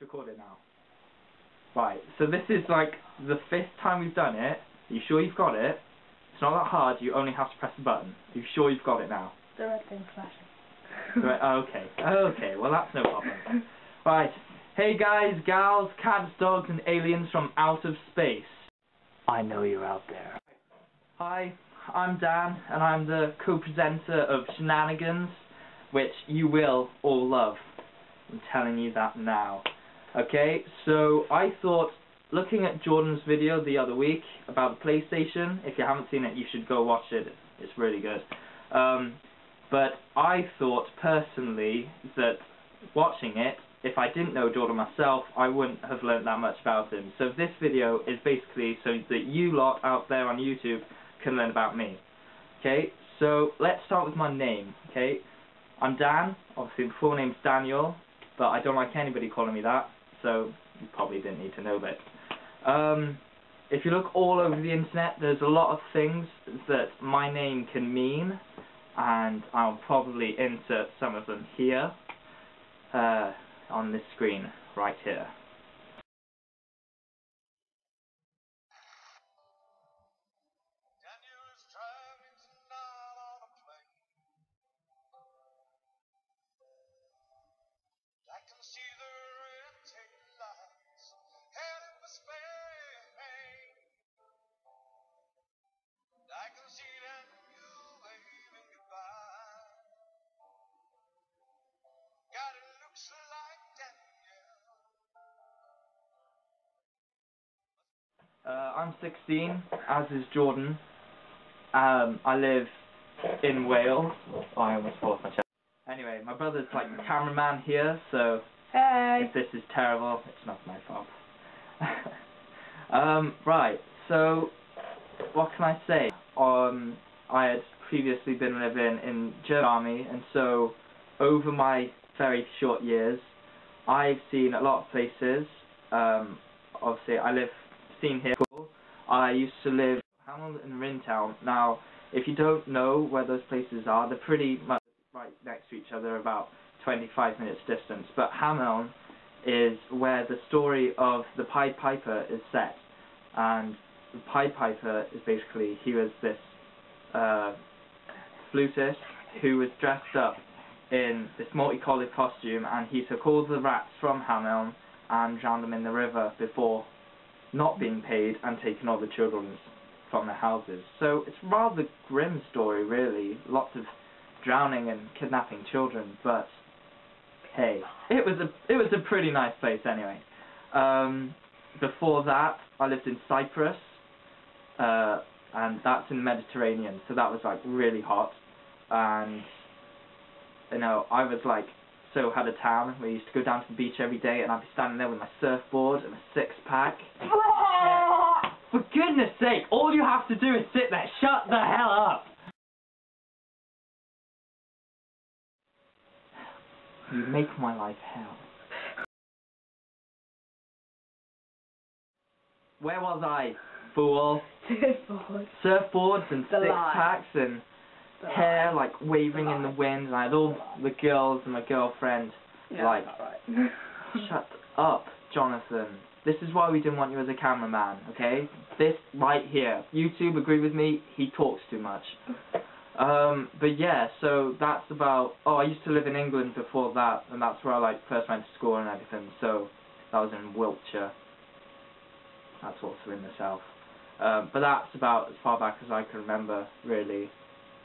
recorded now. Right, so this is like the 5th time we've done it. Are you sure you've got it? It's not that hard, you only have to press the button. Are you sure you've got it now? The red thing's flashing. Right, okay, well that's no problem. Right, hey guys, gals, cats, dogs and aliens from out of space. I know you're out there. Hi, I'm Dan, and I'm the co-presenter of Shenanigans, which you will all love. I'm telling you that now. Okay, so I thought, looking at Jordan's video the other week about the PlayStation, if you haven't seen it, you should go watch it. It's really good. But I thought, personally, that watching it, if I didn't know Jordan myself, I wouldn't have learned that much about him. So this video is basically so that you lot out there on YouTube can learn about me. Okay, so let's start with my name. Okay, I'm Dan. Obviously, the full name's Daniel, but I don't like anybody calling me that, so you probably didn't need to know that. If you look all over the internet, there's a lot of things that my name can mean, and I'll probably insert some of them here on this screen right here. I'm 16, as is Jordan. I live in Wales. Oh, I almost forced my chest. Anyway, my brother's like the cameraman here, so hey. If this is terrible, it's not my fault. Right, so what can I say? I had previously been living in Germany, and so over my very short years, I've seen a lot of places. Obviously, seen here. I used to live in Hamilton and Rintown. Now, if you don't know where those places are, they're pretty much right next to each other, about 25 minutes distance. But Hamilton is where the story of the Pied Piper is set. And the Pied Piper is basically, he was this flutist who was dressed up in this multicolored costume, and he took all the rats from Hamilton and drowned them in the river before not being paid and taking all the children from their houses. So it's a rather grim story, really. Lots of drowning and kidnapping children, but hey, it was a pretty nice place anyway. Before that, I lived in Cyprus, and that's in the Mediterranean, so that was like really hot, and you know, I was like so had a tan. We used to go down to the beach every day, and I'd be standing there with my surfboard and a 6-pack. For goodness sake, all you have to do is sit there. Shut the hell up! You make my life hell. Where was I, fool? Surfboard. Surfboards and 6-packs and hair like waving in the wind, and I had all the girls and my girlfriend like, right. Shut up, Jonathan. This is why we didn't want you as a cameraman, okay? This right here. YouTube, agree with me, he talks too much. But yeah, so that's about, I used to live in England before that, and that's where I like first went to school and everything, so that was in Wiltshire. That's also in the south. But that's about as far back as I can remember, really.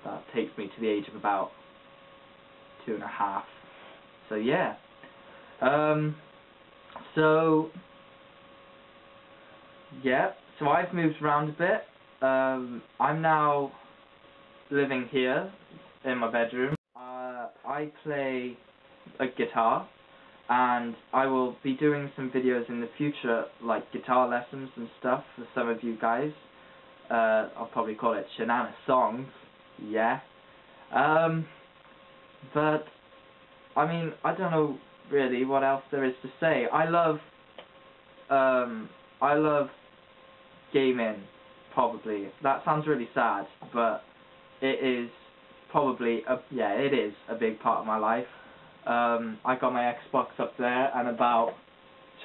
That takes me to the age of about 2.5. So yeah. So I've moved around a bit. I'm now living here in my bedroom. I play a guitar, and I will be doing some videos in the future, like guitar lessons and stuff for some of you guys. I'll probably call it Shenana Songs. Yeah. But I mean, I don't know really what else there is to say. I love gaming, probably. That sounds really sad, but it is probably it is a big part of my life. I got my Xbox up there, and about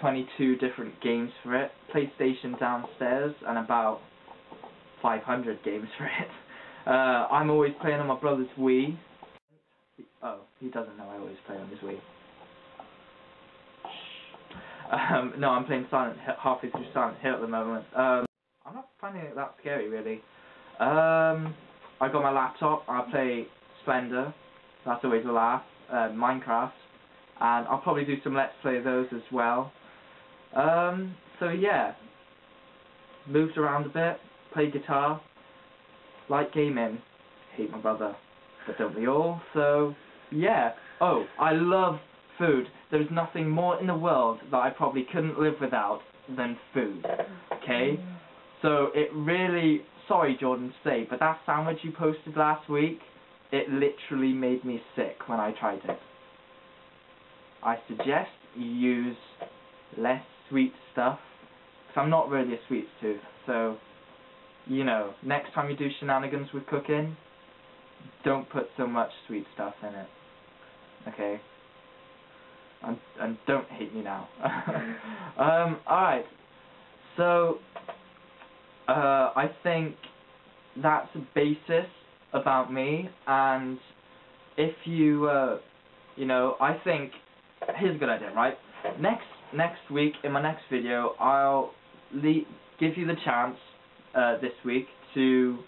22 different games for it, PlayStation downstairs, and about 500 games for it. I'm always playing on my brother's Wii. Oh, he doesn't know I always play on his Wii. No, I'm playing halfway through Silent Hill at the moment. I'm not finding it that scary, really. I got my laptop, I play Splendor, that's always a laugh, Minecraft, and I'll probably do some Let's Play of those as well. So yeah, moved around a bit, played guitar, like gaming, hate my brother, but don't we all? So yeah, oh, I love food. There's nothing more in the world that I probably couldn't live without than food, okay? So it really, sorry Jordan to say, but that sandwich you posted last week, it literally made me sick when I tried it. I suggest you use less sweet stuff, because I'm not really a sweet tooth, so, you know, next time you do shenanigans with cooking, don't put so much sweet stuff in it, okay? And don't hate me now. Alright, so, I think that's a basis about me, and if you, you know, I think, here's a good idea, right? Next week, in my next video, I'll give you the chance, this week, to,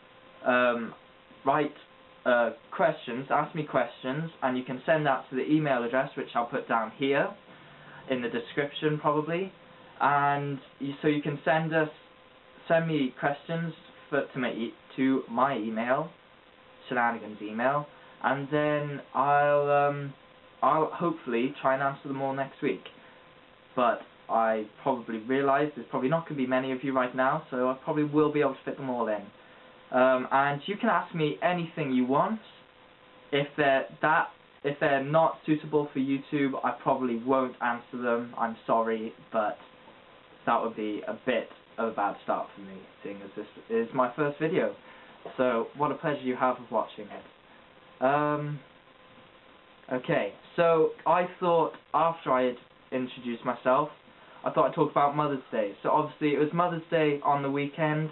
write, questions, ask me questions, and you can send that to the email address, which I'll put down here, in the description probably, and so you can send me questions to my email, Shenanigans email, and then I'll hopefully try and answer them all next week. But I probably realise there's probably not going to be many of you right now, so I probably will be able to fit them all in. And you can ask me anything you want. If they're not suitable for YouTube, I probably won't answer them. I'm sorry, but that would be a bit of a bad start for me, seeing as this is my first video. So what a pleasure you have of watching it. Okay, so I thought after I had introduced myself, I thought I'd talk about Mother's Day. So obviously it was Mother's Day on the weekend,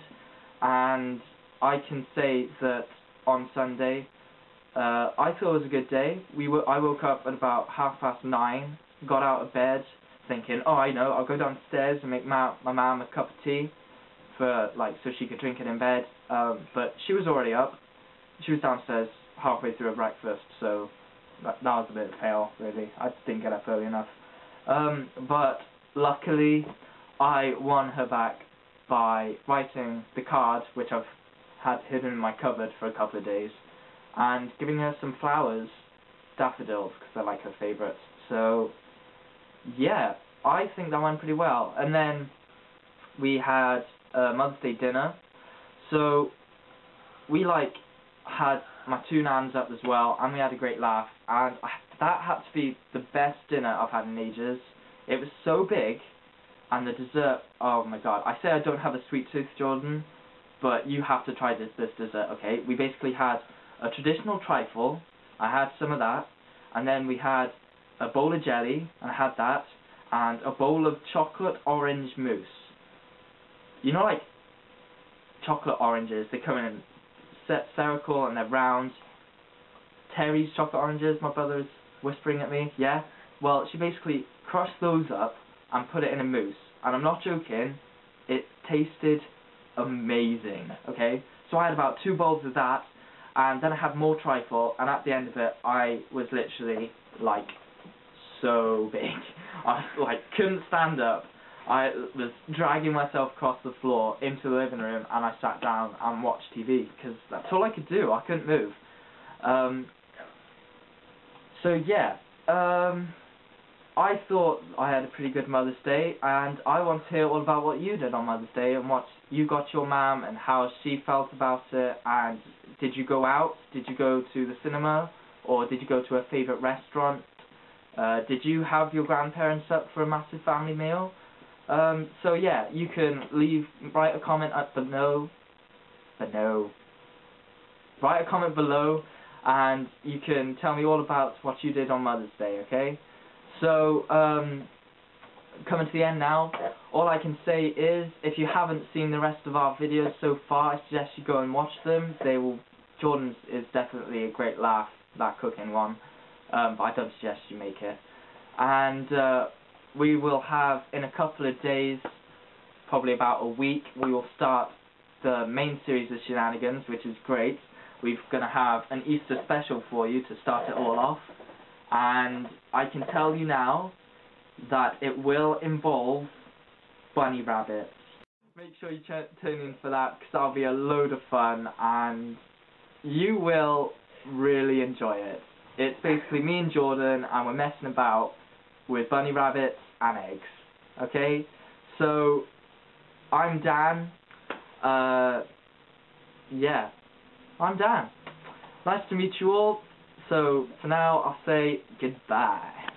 and I can say that on Sunday, I thought it was a good day. I woke up at about 9:30, got out of bed, thinking, oh, I know, I'll go downstairs and make my mum a cup of tea, so she could drink it in bed. But she was already up. She was downstairs halfway through her breakfast, so that was a bit of a fail, really. I didn't get up early enough. But luckily, I won her back by writing the card, which I've had hidden in my cupboard for a couple of days, and giving her some flowers, daffodils, because they're like her favourites. So, yeah, I think that went pretty well. And then we had Mother's Day dinner. So we had my two nans up as well, and we had a great laugh. And that had to be the best dinner I've had in ages. It was so big, and the dessert, oh my god. I say I don't have a sweet tooth, Jordan, but you have to try this dessert, okay? We basically had a traditional trifle. I had some of that, and then we had a bowl of jelly, and I had that, and a bowl of chocolate orange mousse. You know, like chocolate oranges, they come in spherical and they're round. Terry's chocolate oranges, my brother's whispering at me, yeah? Well, she basically crushed those up and put it in a mousse, and I'm not joking, it tasted amazing, okay? So I had about 2 bowls of that, and then I had more trifle, and at the end of it, I was literally, so big. I, couldn't stand up. I was dragging myself across the floor into the living room, and I sat down and watched TV, because that's all I could do. I couldn't move. So yeah, I thought I had a pretty good Mother's Day, and I want to hear all about what you did on Mother's Day, and what you got your mum, and how she felt about it, and did you go out? Did you go to the cinema? Or did you go to a favourite restaurant? Did you have your grandparents up for a massive family meal? So yeah, you can write a comment below. Write a comment below, and you can tell me all about what you did on Mother's Day, okay? So, coming to the end now. All I can say is, if you haven't seen the rest of our videos so far, I suggest you go and watch them. Jordan's is definitely a great laugh, that cooking one, but I don't suggest you make it. And we will have, in a couple of days, probably about a week, we will start the main series of Shenanigans, which is great. We're going to have an Easter special for you to start it all off. And I can tell you now that it will involve bunny rabbits. Make sure you tune in for that, because that'll be a load of fun and you will really enjoy it. It's basically me and Jordan, and we're messing about with bunny rabbits and eggs. Okay? So, I'm Dan. Yeah. I'm Dan. Nice to meet you all. So, for now, I'll say goodbye.